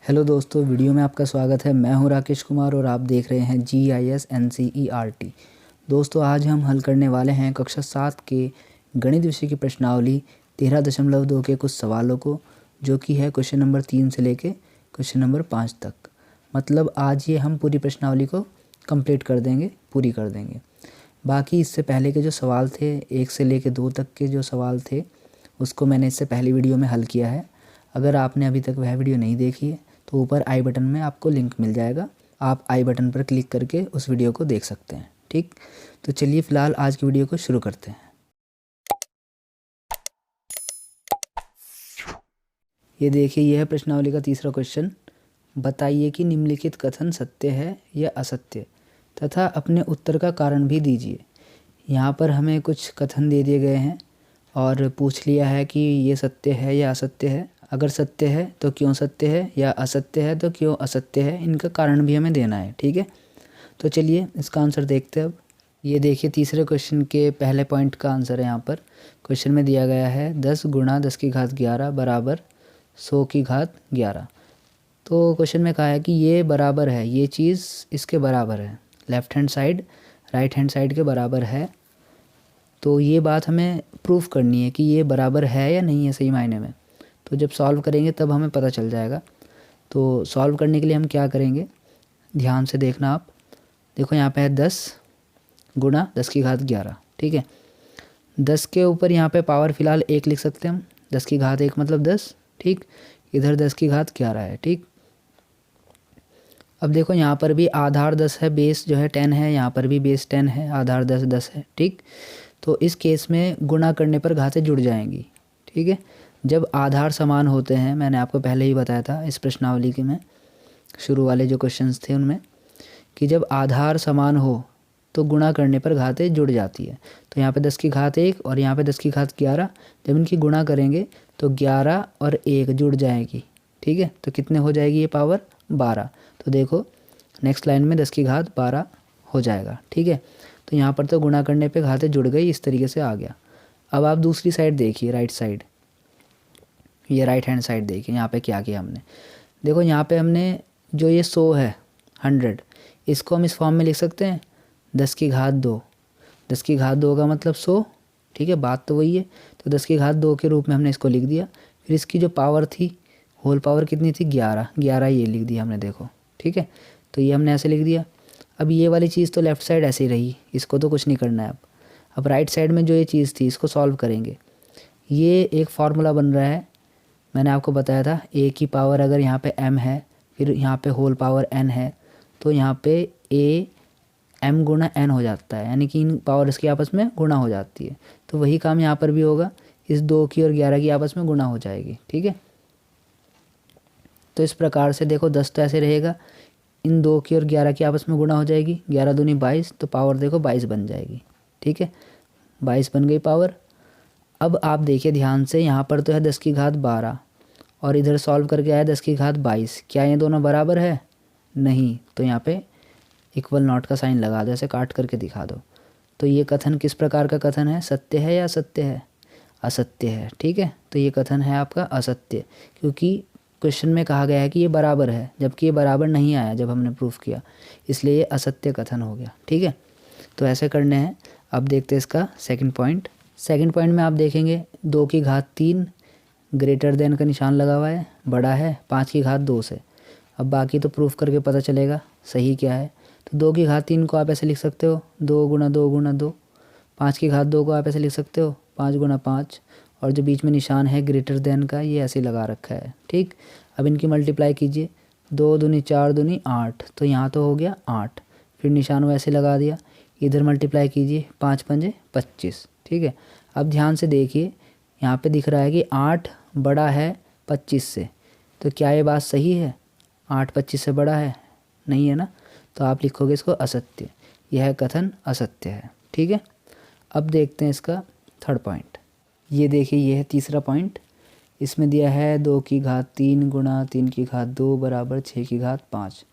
Hello दोस्तों, video में आपका स्वागत है। मैं हूं राकेश कुमार और आप देख रहे हैं GIS NCERT। दोस्तों, आज हम हल करने वाले हैं कक्षा 7 के गणित विषय की प्रश्नावली 13.2 के कुछ सवालों को, जो कि है क्वेश्चन नंबर 3 से लेके क्वेश्चन नंबर 5 तक। मतलब आज ये हम पूरी प्रश्नावली को कंप्लीट कर देंगे, पूरी कर देंगे। बाकी इससे पहले के जो सवाल थे, 1 से लेके 2 तक के जो सवाल थे, उसको मैंने इससे पहली वीडियो में हल किया है। अगर आपने अभी तक वह वीडियो नहीं देखी है तो ऊपर आई बटन में आपको लिंक मिल जाएगा, आप आई बटन पर क्लिक करके उस वीडियो को देख सकते हैं। ठीक, तो चलिए फ़िलहाल आज की वीडियो को शुरू करते हैं। ये देखिए, यह है प्रश्नावली का तीसरा क्वेश्चन। बताइए कि निम्नलिखित कथन सत्य है या असत्य तथा अपने उत्तर का कारण भी दीजिए। यहाँ पर हमें कुछ कथन दे दिए गए हैं और पूछ लिया है कि ये सत्य है या असत्य है। अगर सत्य है तो क्यों सत्य है, या असत्य है तो क्यों असत्य है, इनका कारण भी हमें देना है। ठीक है, तो चलिए इसका आंसर देखते हैं। अब ये देखिए, तीसरे क्वेश्चन के पहले पॉइंट का आंसर है। यहाँ पर क्वेश्चन में दिया गया है 10 गुणा 10 की घात 11 बराबर 100 की घात 11। तो क्वेश्चन में कहा है कि ये बराबर है, ये चीज़ इसके बराबर है, left hand side right hand side के बराबर है। तो ये बात हमें प्रूफ करनी है कि ये बराबर है या नहीं है सही मायने में। तो जब सॉल्व करेंगे तब हमें पता चल जाएगा। तो सॉल्व करने के लिए हम क्या करेंगे, ध्यान से देखना आप। देखो यहाँ पे है 10 गुणा 10 की घात 11। ठीक है, 10 के ऊपर यहाँ पे पावर फ़िलहाल 1 लिख सकते हैं हम। 10 की घात 1 मतलब 10। ठीक, इधर 10 की घात 11 है। ठीक, अब देखो यहाँ पर भी आधार 10 है, बेस जो है 10 है, यहाँ पर भी बेस 10 है, आधार 10 10 है। ठीक, तो इस केस में गुणा करने पर घातें जुड़ जाएंगी। ठीक है, जब आधार समान होते हैं, मैंने आपको पहले ही बताया था इस प्रश्नावली के में शुरू वाले जो क्वेश्चंस थे उनमें, कि जब आधार समान हो तो गुणा करने पर घातें जुड़ जाती है। तो यहाँ पे 10 की घात 1 और यहाँ पे 10 की घात 11, जब इनकी गुणा करेंगे तो 11 और 1 जुड़ जाएगी। ठीक है, तो कितने हो जाएगी ये पावर 12। तो देखो नेक्स्ट लाइन में 10 की घात 12 हो जाएगा। ठीक है, तो यहाँ पर तो गुणा करने पे घातें जुड़ गई, इस तरीके से आ गया। अब आप दूसरी साइड देखिए, राइट साइड, ये राइट हैंड साइड देखिए। यहाँ पे क्या किया हमने, देखो यहाँ पे हमने जो ये 100 है 100, इसको हम इस फॉर्म में लिख सकते हैं 10 की घात 2। 10 की घात 2 का मतलब 100। ठीक है, बात तो वही है। तो 10 की घात 2 के रूप में हमने इसको लिख दिया। फिर इसकी जो पावर थी, होल पावर कितनी थी, 11। 11 ये लिख दिया हमने, देखो। ठीक है, तो ये हमने ऐसे लिख दिया। अब ये वाली चीज़ तो लेफ़्ट साइड ऐसे ही रही, इसको तो कुछ नहीं करना है। अब राइट साइड में जो ये चीज़ थी, इसको सॉल्व करेंगे। ये एक फार्मूला बन रहा है, मैंने आपको बताया था। a की पावर अगर यहाँ पे m है, फिर यहाँ पे होल पावर n है, तो यहाँ पे a m गुणा n हो जाता है, यानी कि इन पावर्स की आपस में गुणा हो जाती है। तो वही काम यहाँ पर भी होगा, इस 2 की और 11 की आपस में गुणा हो जाएगी। ठीक है, तो इस प्रकार से देखो 10 तो ऐसे रहेगा, इन 2 की और 11 की आपस में गुणा हो जाएगी, 11 दूनी 22, तो पावर देखो 22 बन जाएगी। ठीक है, 22 बन गई पावर। अब आप देखिए ध्यान से, यहाँ पर तो है 10 की घात 12 और इधर सॉल्व करके आया 10 की घात 22। क्या ये दोनों बराबर है? नहीं। तो यहाँ पे इक्वल नॉट का साइन लगा दो, ऐसे काट करके दिखा दो। तो ये कथन किस प्रकार का कथन है, सत्य है या असत्य है? असत्य है। ठीक है, तो ये कथन है आपका असत्य, क्योंकि क्वेश्चन में कहा गया है कि ये बराबर है, जबकि ये बराबर नहीं आया जब हमने प्रूफ किया, इसलिए ये असत्य कथन हो गया। ठीक है, तो ऐसे करने हैं। अब देखते हैं इसका सेकंड पॉइंट। सेकंड पॉइंट में आप देखेंगे 2 की घात 3 ग्रेटर देन का निशान लगा हुआ है, बड़ा है 5 की घात 2 से। अब बाकी तो प्रूफ करके पता चलेगा सही क्या है। तो 2 की घात 3 को आप ऐसे लिख सकते हो 2 गुणा 2 गुणा 2। 5 की घात 2 को आप ऐसे लिख सकते हो 5 गुणा 5, और जो बीच में निशान है ग्रेटर देन का, ये ऐसे लगा रखा है। ठीक, अब इनकी मल्टीप्लाई कीजिए, 2 दूनी 4 दूनी 8, तो यहाँ तो हो गया 8। फिर निशान वैसे लगा दिया, इधर मल्टीप्लाई कीजिए, 5 पंजे 25। ठीक है, अब ध्यान से देखिए, यहाँ पे दिख रहा है कि 8 बड़ा है 25 से। तो क्या ये बात सही है? 8 25 से बड़ा है? नहीं है ना, तो आप लिखोगे इसको असत्य। यह कथन असत्य है। ठीक है, अब देखते हैं इसका थर्ड पॉइंट। ये देखिए, ये है तीसरा पॉइंट। इसमें दिया है 2 की घात 3 गुणा 3 की घात 2 बराबर 6 की घात 5।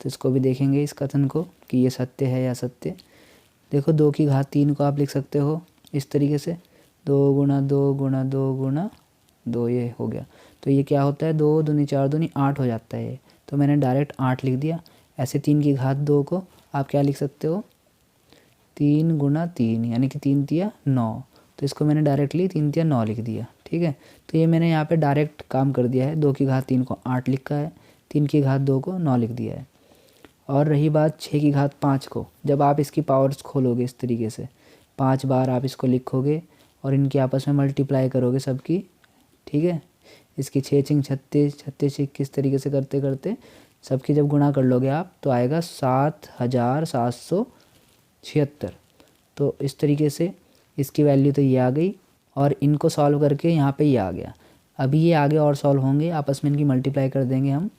तो इसको भी देखेंगे इस कथन को कि ये सत्य है या असत्य। देखो 2 की घात 3 को आप लिख सकते हो इस तरीके से, 2 गुणा 2 गुणा 2 गुणा 2 ये हो गया। तो ये क्या होता है, 2 दूनी 4 दूनी 8 हो जाता है ये। तो मैंने डायरेक्ट 8 लिख दिया। ऐसे 3 की घात 2 को आप क्या लिख सकते हो, 3 गुना 3 यानी कि 3 तिया 9। तो इसको मैंने डायरेक्टली 3 तिया 9 लिख दिया। ठीक है, तो ये मैंने यहाँ पे डायरेक्ट काम कर दिया है। 2 की घात 3 को 8 लिखा है, 3 की घात 2 को 9 लिख दिया है। और रही बात 6 की घात 5 को, जब आप इसकी पावर्स खोलोगे इस तरीके से 5 बार आप इसको लिखोगे और इनकी आपस में मल्टीप्लाई करोगे सबकी। ठीक है, इसकी 6 छिंग 36, 36 21 तरीके से करते करते सबकी जब गुणा कर लोगे आप तो आएगा 7776। तो इस तरीके से इसकी वैल्यू तो ये आ गई और इनको सॉल्व करके यहाँ पे ये आ गया। अभी ये आगे और सॉल्व होंगे, आपस में इनकी मल्टीप्लाई कर देंगे हम।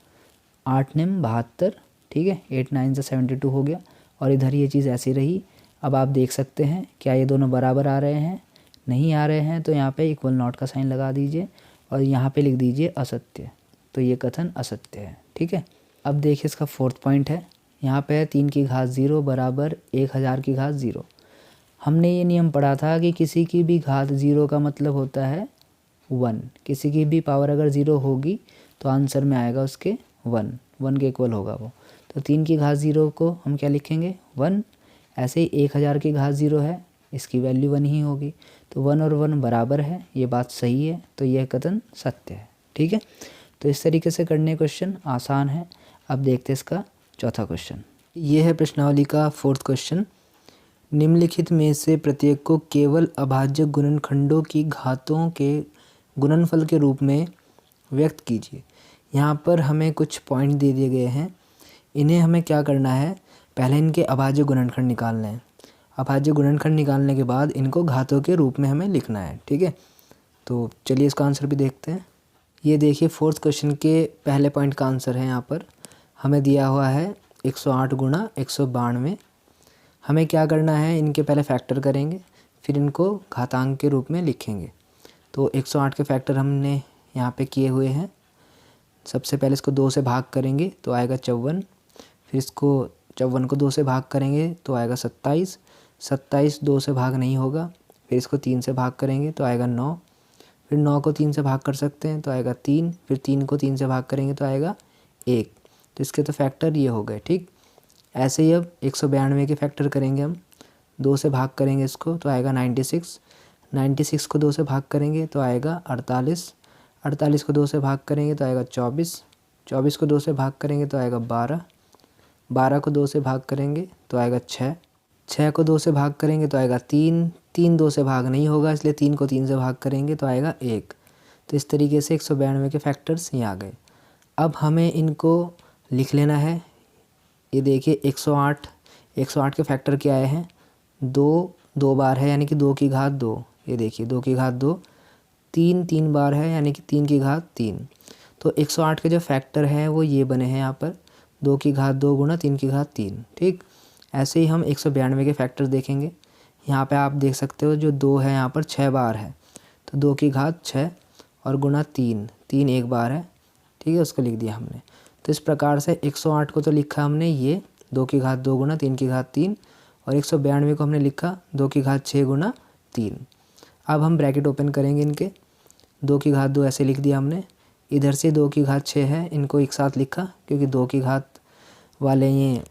8 निम 72, ठीक है, 8 9 से 72 हो गया। और इधर ये चीज़ ऐसी रही। अब आप देख सकते हैं क्या ये दोनों बराबर आ रहे हैं, नहीं आ रहे हैं, तो यहाँ पे इक्वल नॉट का साइन लगा दीजिए और यहाँ पे लिख दीजिए असत्य। तो ये कथन असत्य है। ठीक है, अब देखिए इसका 4th पॉइंट है, यहाँ पे है 3 की घात 0 बराबर 1000 की घात 0। हमने ये नियम पढ़ा था कि किसी की भी घात 0 का मतलब होता है 1। किसी की भी पावर अगर 0 होगी तो आंसर में आएगा उसके 1 के इक्वल होगा वो। तो 3 की घात 0 को हम क्या लिखेंगे, 1। ऐसे ही 1000 की घात 0 है, इसकी वैल्यू 1 ही होगी। तो 1 और 1 बराबर है, ये बात सही है, तो यह कथन सत्य है। ठीक है, तो इस तरीके से करने क्वेश्चन आसान है। अब देखते हैं इसका चौथा क्वेश्चन। ये है प्रश्नावली का 4th क्वेश्चन। निम्नलिखित में से प्रत्येक को केवल अभाज्य गुणनखंडों की घातों के गुणनफल के रूप में व्यक्त कीजिए। यहाँ पर हमें कुछ पॉइंट दे दिए गए हैं, इन्हें हमें क्या करना है, पहले इनके अभाज्य गुणनखंड निकालने हैं। अभाज्य गुणनखंड निकालने के बाद इनको घातों के रूप में हमें लिखना है। ठीक है, तो चलिए इसका आंसर भी देखते हैं। ये देखिए 4th क्वेश्चन के पहले पॉइंट का आंसर है। यहाँ पर हमें दिया हुआ है 108 गुणा 192। हमें क्या करना है, इनके पहले फैक्टर करेंगे, फिर इनको घातांक के रूप में लिखेंगे। तो 108 के फैक्टर हमने यहाँ पे किए हुए हैं। सबसे पहले इसको 2 से भाग करेंगे तो आएगा 54, फिर इसको 54 को 2 से भाग करेंगे तो आएगा 27, 27 2 से भाग नहीं होगा, फिर इसको 3 से भाग करेंगे तो आएगा 9, फिर 9 को 3 से भाग कर सकते हैं तो आएगा 3, फिर 3 को 3 से भाग करेंगे तो आएगा 1। तो इसके तो फैक्टर ये हो गए। ठीक, ऐसे ही अब 192 के फैक्टर करेंगे हम, 2 से भाग करेंगे इसको तो आएगा 96, 96 को 2 से भाग करेंगे तो आएगा 48, 48 को 2 से भाग करेंगे तो आएगा 24, 24 को 2 से भाग करेंगे तो आएगा 12, 12 को 2 से भाग करेंगे तो आएगा 6, 6 को 2 से भाग करेंगे तो आएगा 3, 3 2 से भाग नहीं होगा इसलिए 3 को 3 से भाग करेंगे तो आएगा 1। तो इस तरीके से 192 के फैक्टर्स यहाँ आ गए। अब हमें इनको लिख लेना है। ये देखिए 108, 108 के फैक्टर क्या आए हैं, 2 बार है यानी कि 2 की घात 2। ये देखिए 2 की घात 2, 3 बार है यानी कि 3 की घात 3। तो 108 के जो फैक्टर हैं वो ये बने हैं यहाँ पर 2 की घात 2 गुणा 3 की घात 3। ठीक, ऐसे ही हम 192 के फैक्टर देखेंगे। यहाँ पे आप देख सकते हो जो 2 है यहाँ पर 6 बार है, तो 2 की घात 6 और गुणा 3, 3 एक बार है। ठीक है, उसको लिख दिया हमने। तो इस प्रकार से 108 को तो लिखा हमने ये 2 की घात 2 गुणा 3 की घात 3, और 192 को हमने लिखा 2 की घात 6 गुणा 3। अब हम ब्रैकेट ओपन करेंगे इनके, 2 की घात 2 ऐसे लिख दिया हमने, इधर से 2 की घात 6 है, इनको एक साथ लिखा क्योंकि 2 की घात वाले ये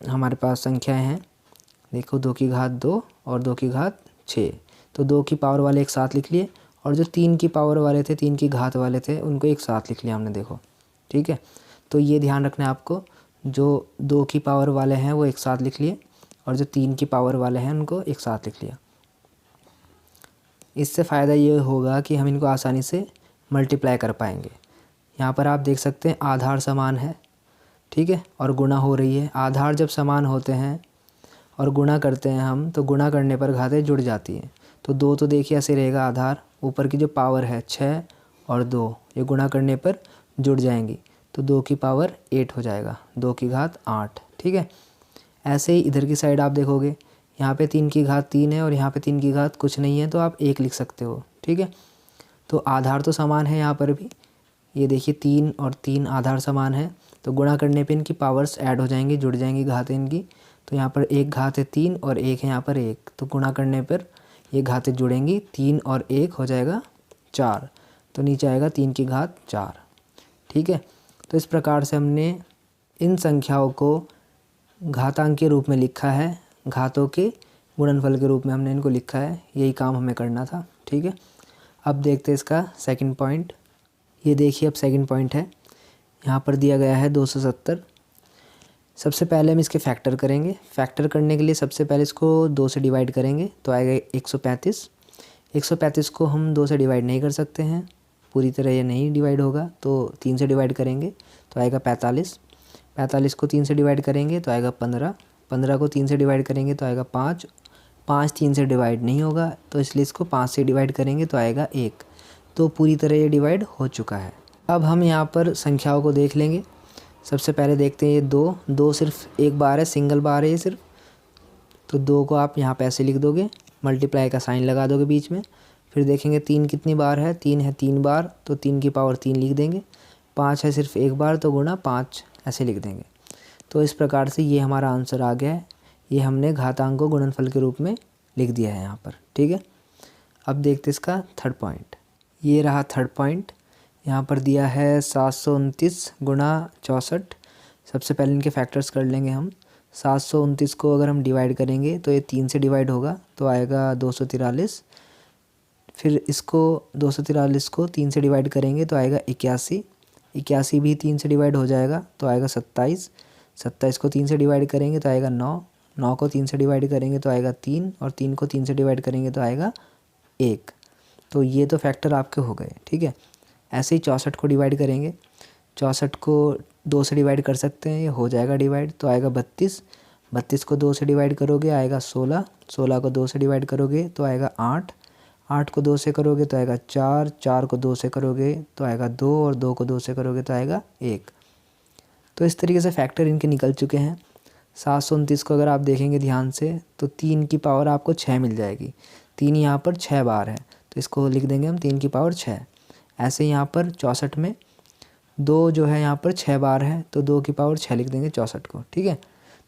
हमारे पास संख्याएं हैं। देखो 2 की घात 2 और 2 की घात 6, तो 2 की पावर वाले एक साथ लिख लिए, और जो 3 की पावर वाले थे, 3 की घात वाले थे, उनको एक साथ लिख लिया हमने। देखो ठीक है, तो ये ध्यान रखना है आपको, जो 2 की पावर वाले हैं वो एक साथ लिख लिए और जो 3 की पावर वाले हैं उनको एक साथ लिख लिया। इससे फ़ायदा ये होगा कि हम इनको आसानी से मल्टीप्लाई कर पाएंगे। यहाँ पर आप देख सकते हैं आधार समान है, ठीक है, और गुणा हो रही है। आधार जब समान होते हैं और गुणा करते हैं हम, तो गुणा करने पर घातें जुड़ जाती हैं। तो 2 तो देखिए ऐसे रहेगा आधार, ऊपर की जो पावर है 6 और 2 ये गुणा करने पर जुड़ जाएंगी, तो 2 की पावर 8 हो जाएगा, 2 की घात 8। ठीक है, ऐसे ही इधर की साइड आप देखोगे, यहाँ पे 3 की घात 3 है और यहाँ पे 3 की घात कुछ नहीं है, तो आप 1 लिख सकते हो। ठीक है, तो आधार तो समान है यहाँ पर भी, ये देखिए 3 और 3 आधार समान है, तो गुणा करने पे इनकी पावर्स ऐड हो जाएंगी, जुड़ जाएंगी घातें इनकी। तो यहाँ पर एक घात है 3 और एक है यहाँ पर 1, तो गुणा करने पर ये घातें जुड़ेंगी, 3 और 1 हो जाएगा 4। तो नीचे आएगा 3 की घात 4। ठीक है, तो इस प्रकार से हमने इन संख्याओं को घातांक के रूप में लिखा है, घातों के गुणनफल के रूप में हमने इनको लिखा है। यही काम हमें करना था। ठीक है, अब देखते हैं इसका सेकंड पॉइंट। ये देखिए, अब सेकंड पॉइंट है, यहाँ पर दिया गया है 270। सबसे पहले हम इसके फैक्टर करेंगे। फैक्टर करने के लिए सबसे पहले इसको 2 से डिवाइड करेंगे तो आएगा 135। 135 को हम 2 से डिवाइड नहीं कर सकते हैं, पूरी तरह ये नहीं डिवाइड होगा, तो 3 से डिवाइड करेंगे तो आएगा 45। 45 को 3 से डिवाइड करेंगे तो आएगा 15। 15 को 3 से डिवाइड करेंगे तो आएगा 5। 5 3 से डिवाइड नहीं होगा, तो इसलिए इसको 5 से डिवाइड करेंगे तो आएगा 1। तो पूरी तरह ये डिवाइड हो चुका है। अब हम यहाँ पर संख्याओं को देख लेंगे। सबसे पहले देखते हैं ये 2 सिर्फ एक बार है, सिंगल बार है ये सिर्फ, तो 2 को आप यहाँ पे ऐसे लिख दोगे, मल्टीप्लाई का साइन लगा दोगे बीच में। फिर देखेंगे 3 कितनी बार है, 3 है 3 बार, तो 3 की पावर 3 लिख देंगे। 5 है सिर्फ एक बार, तो गुणा 5 ऐसे लिख देंगे। तो इस प्रकार से ये हमारा आंसर आ गया है। ये हमने घातांक को गुणनफल के रूप में लिख दिया है यहाँ पर। ठीक है, अब देखते इसका थर्ड पॉइंट। ये रहा थर्ड पॉइंट। यहाँ पर दिया है 729 गुणा 64। सबसे पहले इनके फैक्टर्स कर लेंगे हम। 729 को अगर हम डिवाइड करेंगे तो ये 3 से डिवाइड होगा तो आएगा 243। फिर इसको 243 को 3 से डिवाइड करेंगे तो आएगा 81। 81 भी 3 से डिवाइड हो जाएगा तो आएगा 27। 27 को 3 से डिवाइड करेंगे तो आएगा 9। 9 को 3 से डिवाइड करेंगे तो आएगा 3, और 3 को 3 से डिवाइड करेंगे तो आएगा 1। तो ये तो फैक्टर आपके हो गए। ठीक है, ऐसे ही 64 को डिवाइड करेंगे। 64 को 2 से डिवाइड कर सकते हैं, ये हो जाएगा डिवाइड, तो आएगा 32। 32 को 2 से डिवाइड करोगे आएगा 16। 16 को 2 से डिवाइड करोगे तो आएगा 8। 8 को 2 से करोगे तो आएगा 4। 4 को 2 से करोगे तो आएगा 2, और 2 को 2 से करोगे तो आएगा 1। तो इस तरीके से फैक्टर इनके निकल चुके हैं। 729 को अगर आप देखेंगे ध्यान से तो 3 की पावर आपको 6 मिल जाएगी। 3 यहाँ पर 6 बार है, तो इसको लिख देंगे हम 3 की पावर 6। ऐसे यहाँ पर 64 में 2 जो है यहाँ पर 6 बार है, तो 2 की पावर 6 लिख देंगे 64 को। ठीक है,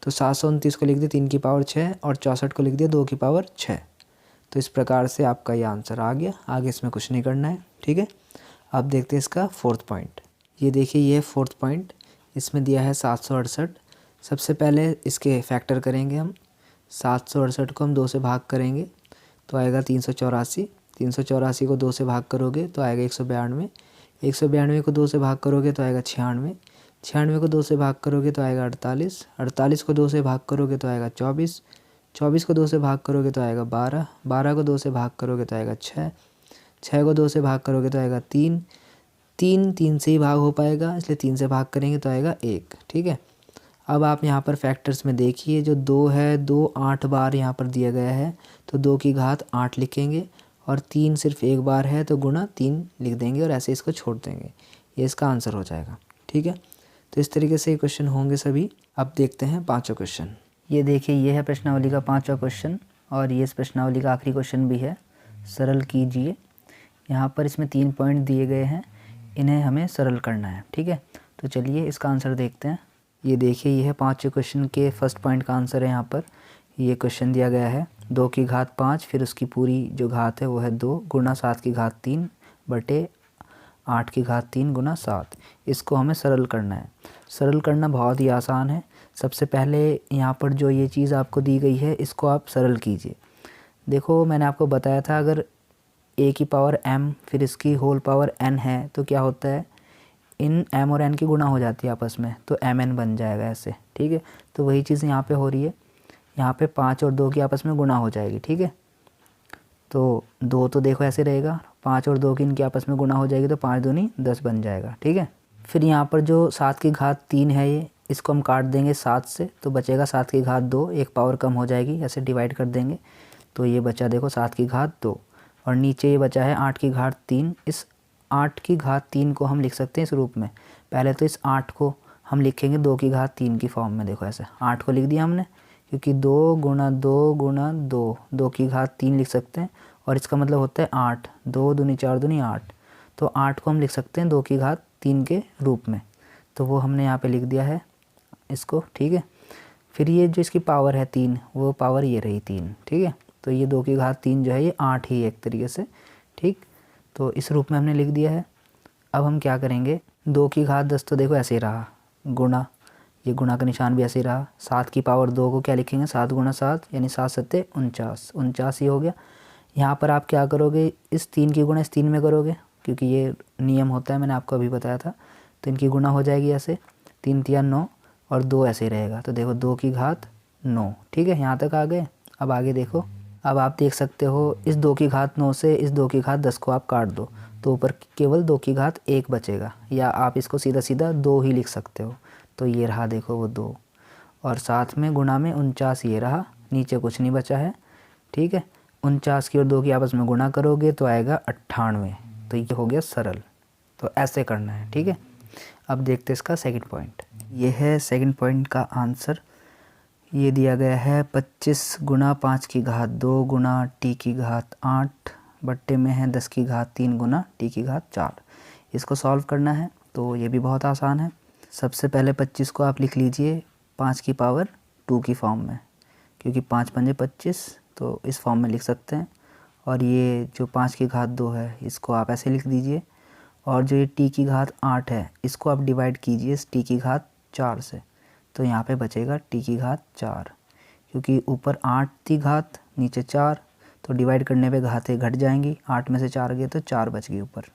तो 729 को लिख दिया 3 की पावर 6, और 64 को लिख दिया 2 की पावर 6। तो इस प्रकार से आपका ये आंसर आ गया। आगे इसमें कुछ नहीं करना है। ठीक है, अब देखते हैं इसका फोर्थ पॉइंट। ये देखिए, ये है फोर्थ पॉइंट। इसमें दिया है 768। सबसे पहले इसके फैक्टर करेंगे हम। 768 को हम 2 से भाग करेंगे तो आएगा 384। 384 को 2 से भाग करोगे तो आएगा 192। 192 को 2 से भाग करोगे तो आएगा 96। 96 को 2 से भाग करोगे तो आएगा 48। 48 को 2 से भाग करोगे तो आएगा 24। 24 को 2 से भाग करोगे तो आएगा 12। 12 को 2 से भाग करोगे तो आएगा 6। 6 को 2 से भाग करोगे तो आएगा 3। 3 से ही भाग हो पाएगा, इसलिए 3 से भाग करेंगे तो आएगा 1। ठीक है, अब आप यहाँ पर फैक्टर्स में देखिए, जो 2 है, 2 8 बार यहाँ पर दिया गया है, तो 2 की घात 8 लिखेंगे, और 3 सिर्फ एक बार है तो गुणा 3 लिख देंगे, और ऐसे इसको छोड़ देंगे। ये इसका आंसर हो जाएगा। ठीक है, तो इस तरीके से ये क्वेश्चन होंगे सभी। अब देखते हैं पांचों क्वेश्चन। ये देखिए, ये है प्रश्नावली का पांचवा क्वेश्चन, और ये इस प्रश्नावली का आखिरी क्वेश्चन भी है। सरल कीजिए। यहाँ पर इसमें 3 पॉइंट दिए गए हैं, इन्हें हमें सरल करना है। ठीक है, तो चलिए इसका आंसर देखते हैं। ये देखिए, ये है पांचवें क्वेश्चन के फर्स्ट पॉइंट का आंसर है। यहाँ पर ये क्वेश्चन दिया गया है 2 की घात 5, फिर उसकी पूरी जो घात है वो है 2, गुणा 7 की घात 3 बटे 8 की घात 3 गुणा 7। इसको हमें सरल करना है। सरल करना बहुत ही आसान है। सबसे पहले यहाँ पर जो ये चीज़ आपको दी गई है, इसको आप सरल कीजिए। देखो, मैंने आपको बताया था, अगर a की पावर m फिर इसकी होल पावर n है तो क्या होता है, इन m और n की गुणा हो जाती है आपस में, तो mn बन जाएगा ऐसे। ठीक है, तो वही चीज़ यहाँ पे हो रही है। यहाँ पे 5 और 2 की आपस में गुणा हो जाएगी। ठीक है, तो 2 तो देखो ऐसे रहेगा, 5 और 2 की इनकी आपस में गुणा हो जाएगी, तो 5 दूनी 10 बन जाएगा। ठीक है, फिर यहाँ पर जो 7 की घात 3 है, ये इसको हम काट देंगे 7 से, तो बचेगा 7 की घात 2, एक पावर कम हो जाएगी, ऐसे डिवाइड कर देंगे, तो ये बचा देखो 7 की घात 2, और नीचे ये बचा है 8 की घात 3। इस 8 की घात 3 को हम लिख सकते हैं इस रूप में। पहले तो इस 8 को हम लिखेंगे 2 की घात 3 की फॉर्म में। देखो ऐसे 8 को लिख दिया हमने, क्योंकि 2 गुणा 2 गुणा 2, 2 की घात 3 लिख सकते हैं, और इसका मतलब होता है 8। 2 दूनी 4 दूनी 8, तो 8 को हम लिख सकते हैं 2 की घात 3 के रूप में, तो वो हमने यहाँ पे लिख दिया है इसको। ठीक है, फिर ये जो इसकी पावर है 3, वो पावर ये रही 3। ठीक है, तो ये 2 की घात 3 जो है ये 8 ही एक तरीके से। ठीक, तो इस रूप में हमने लिख दिया है। अब हम क्या करेंगे, 2 की घात 10 तो देखो ऐसे ही रहा, गुणा, ये गुणा का निशान भी ऐसे ही रहा। 7 की पावर 2 को क्या लिखेंगे, 7 गुणा 7 यानी 7 सत्ते 49, 49 ये हो गया। यहाँ पर आप क्या करोगे, इस 3 की गुणा इस 3 में करोगे, क्योंकि ये नियम होता है, मैंने आपको अभी बताया था। तो इनकी गुणा हो जाएगी ऐसे, 3 तिया 9 और 2 ऐसे ही रहेगा। तो देखो 2 की घात 9, ठीक है, यहाँ तक आ गए। अब आगे देखो, अब आप देख सकते हो इस 2 की घात 9 से इस 2 की घात 10 को आप काट दो तो ऊपर केवल 2 की घात 1 बचेगा, या आप इसको सीधा सीधा 2 ही लिख सकते हो। तो ये रहा देखो वो 2, और साथ में गुणा में 49 ये रहा, नीचे कुछ नहीं बचा है, ठीक है। 49 की और 2 की आपस में गुणा करोगे तो आएगा 98, तो ये हो गया सरल। तो ऐसे करना है, ठीक है। अब देखते हैं इसका सेकंड पॉइंट, ये है सेकंड पॉइंट का आंसर। ये दिया गया है 25 गुणा 5 की घात 2 गुणा टी की घात 8 बट्टे में है 10 की घात 3 गुणा टी की घात 4। इसको सॉल्व करना है, तो ये भी बहुत आसान है। सबसे पहले 25 को आप लिख लीजिए 5 की पावर 2 की फॉर्म में, क्योंकि 5 पंजे 25, तो इस फॉर्म में लिख सकते हैं। और ये जो 5 की घात 2 है इसको आप ऐसे लिख दीजिए, और जो ये टी की घात 8 है इसको आप डिवाइड कीजिए इस टी की घात 4 से, तो यहाँ पे बचेगा टी की घात 4, क्योंकि ऊपर 8 थी घात, नीचे 4, तो डिवाइड करने पे घातें घट जाएंगी, 8 में से 4 गए तो 4 बच गई ऊपर,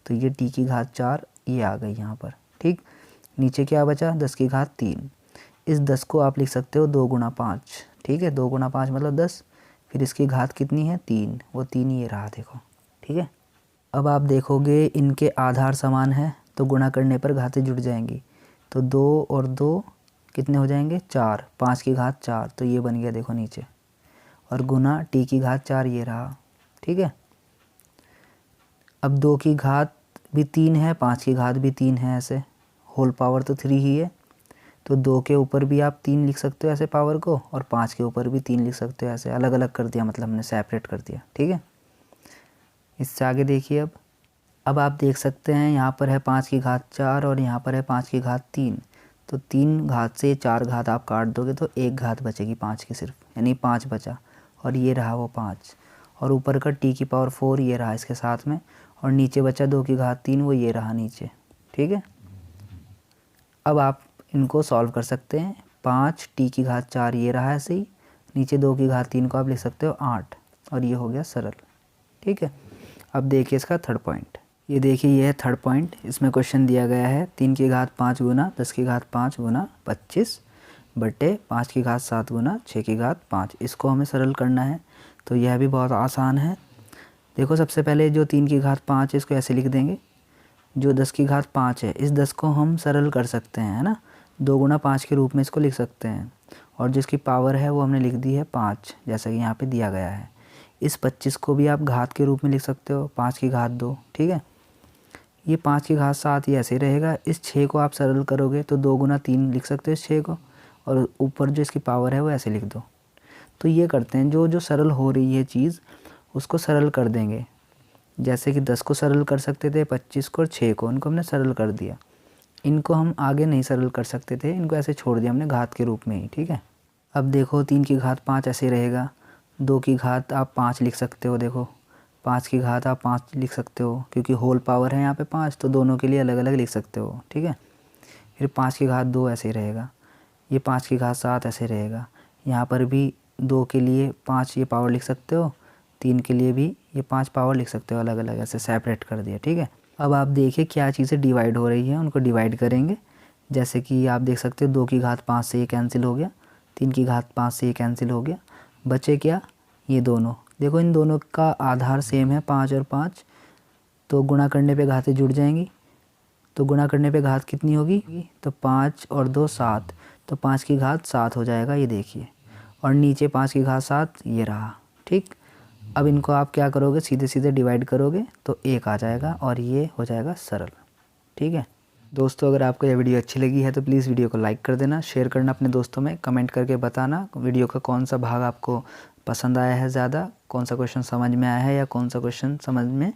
तो ये टी की घात 4 ये आ गई यहाँ पर, ठीक। नीचे क्या बचा, 10 की घात 3। इस 10 को आप लिख सकते हो 2 गुणा 5, ठीक है, 2 गुणा 5 मतलब 10, फिर इसकी घात कितनी है 3, वो 3 ये रहा देखो, ठीक है। अब आप देखोगे इनके आधार समान है तो गुणा करने पर घातें जुड़ जाएंगी, तो 2 और 2 कितने हो जाएंगे 4, 5 की घात 4, तो ये बन गया देखो नीचे, और गुना टी की घात 4 ये रहा, ठीक है। अब 2 की घात भी 3 है, 5 की घात भी 3 है, ऐसे होल पावर तो 3 ही है, तो 2 के ऊपर भी आप 3 लिख सकते हो ऐसे पावर को, और 5 के ऊपर भी 3 लिख सकते हो ऐसे, अलग अलग कर दिया, मतलब हमने सेपरेट कर दिया, ठीक है। इससे आगे देखिए, अब आप देख सकते हैं यहाँ पर है 5 की घात 4 और यहाँ पर है 5 की घात 3, तो 3 घात से 4 घात आप काट दोगे तो 1 घात बचेगी 5 की सिर्फ, यानी 5 बचा, और ये रहा वो 5, और ऊपर का टी की पावर 4 ये रहा इसके साथ में, और नीचे बचा 2 की घात 3 वो ये रहा नीचे, ठीक है। अब आप इनको सॉल्व कर सकते हैं, 5 टी की घात 4 ये रहा ऐसे ही, नीचे 2 की घात 3 को आप लिख सकते हो 8, और ये हो गया सरल, ठीक है। अब देखिए इसका थर्ड पॉइंट, ये देखिए ये है थर्ड पॉइंट। इसमें क्वेश्चन दिया गया है 3 की घात 5 गुना 10 की घात 5 गुना 25 बटे 5 की घात 7 गुना 6 की घात 5, इसको हमें सरल करना है। तो यह भी बहुत आसान है। देखो सबसे पहले जो 3 की घात 5 है इसको ऐसे लिख देंगे, जो 10 की घात 5 है इस 10 को हम सरल कर सकते हैं, है ना, 2 गुना 5 के रूप में इसको लिख सकते हैं, और जिसकी पावर है वो हमने लिख दी है 5, जैसा कि यहाँ पे दिया गया है। इस 25 को भी आप घात के रूप में लिख सकते हो, 5 की घात 2, ठीक है। ये 5 की घात 7 ये ऐसे रहेगा। इस 6 को आप सरल करोगे तो 2 गुना 3 लिख सकते हो इस 6 को, और ऊपर जो इसकी पावर है वो ऐसे लिख दो। तो ये करते हैं, जो जो सरल हो रही है चीज़ उसको सरल कर देंगे, जैसे कि 10 को सरल कर सकते थे, 25 को और 6 को, इनको हमने सरल कर दिया। इनको हम आगे नहीं सरल कर सकते थे, इनको ऐसे छोड़ दिया हमने घात के रूप में ही, ठीक है। अब देखो 3 की घात 5 ऐसे रहेगा, 2 की घात आप 5 लिख सकते हो, देखो 5 की घात आप 5 लिख सकते हो, क्योंकि होल पावर है यहाँ पे 5, तो दोनों के लिए अलग अलग लिख सकते हो, ठीक है। फिर 5 की घात 2 ऐसे रहेगा, ये 5 की घात 7 ऐसे रहेगा, यहाँ पर भी 2 के लिए 5 ये पावर लिख सकते हो, 3 के लिए भी ये 5 पावर लिख सकते हो, अलग अलग ऐसे सेपरेट कर दिया, ठीक है। अब आप देखिए क्या चीज़ें डिवाइड हो रही हैं, उनको डिवाइड करेंगे। जैसे कि आप देख सकते हो 2 की घात 5 से ये कैंसिल हो गया, 3 की घात 5 से ये कैंसिल हो गया, बचे क्या ये दोनों। देखो इन दोनों का आधार सेम है 5 और 5, तो गुणा करने पे घातें जुड़ जाएंगी, तो गुणा करने पे घात कितनी होगी, तो 5 और 2 7, तो 5 की घात 7 हो जाएगा, ये देखिए, और नीचे 5 की घात 7 ये रहा, ठीक। अब इनको आप क्या करोगे, सीधे सीधे डिवाइड करोगे तो 1 आ जाएगा, और ये हो जाएगा सरल, ठीक है। दोस्तों अगर आपको यह वीडियो अच्छी लगी है तो प्लीज़ वीडियो को लाइक कर देना, शेयर करना अपने दोस्तों में, कमेंट करके बताना वीडियो का कौन सा भाग आपको पसंद आया है ज़्यादा, कौन सा क्वेश्चन समझ में आया है या कौन सा क्वेश्चन समझ में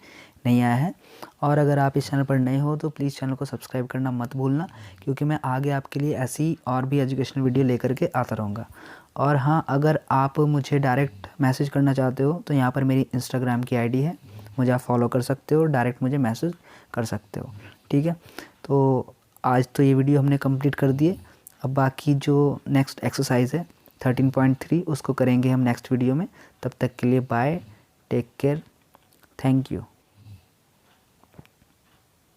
नहीं आया है। और अगर आप इस चैनल पर नए हो तो प्लीज़ चैनल को सब्सक्राइब करना मत भूलना, क्योंकि मैं आगे आपके लिए ऐसी और भी एजुकेशनल वीडियो लेकर के आता रहूँगा। और हाँ, अगर आप मुझे डायरेक्ट मैसेज करना चाहते हो तो यहाँ पर मेरी इंस्टाग्राम की आईडी है, मुझे आप फॉलो कर सकते हो, डायरेक्ट मुझे मैसेज कर सकते हो, ठीक है। तो आज तो ये वीडियो हमने कंप्लीट कर दिए। अब बाकी जो नेक्स्ट एक्सरसाइज है 13.3 उसको करेंगे हम नेक्स्ट वीडियो में। तब तक के लिए bye, take care, thank you.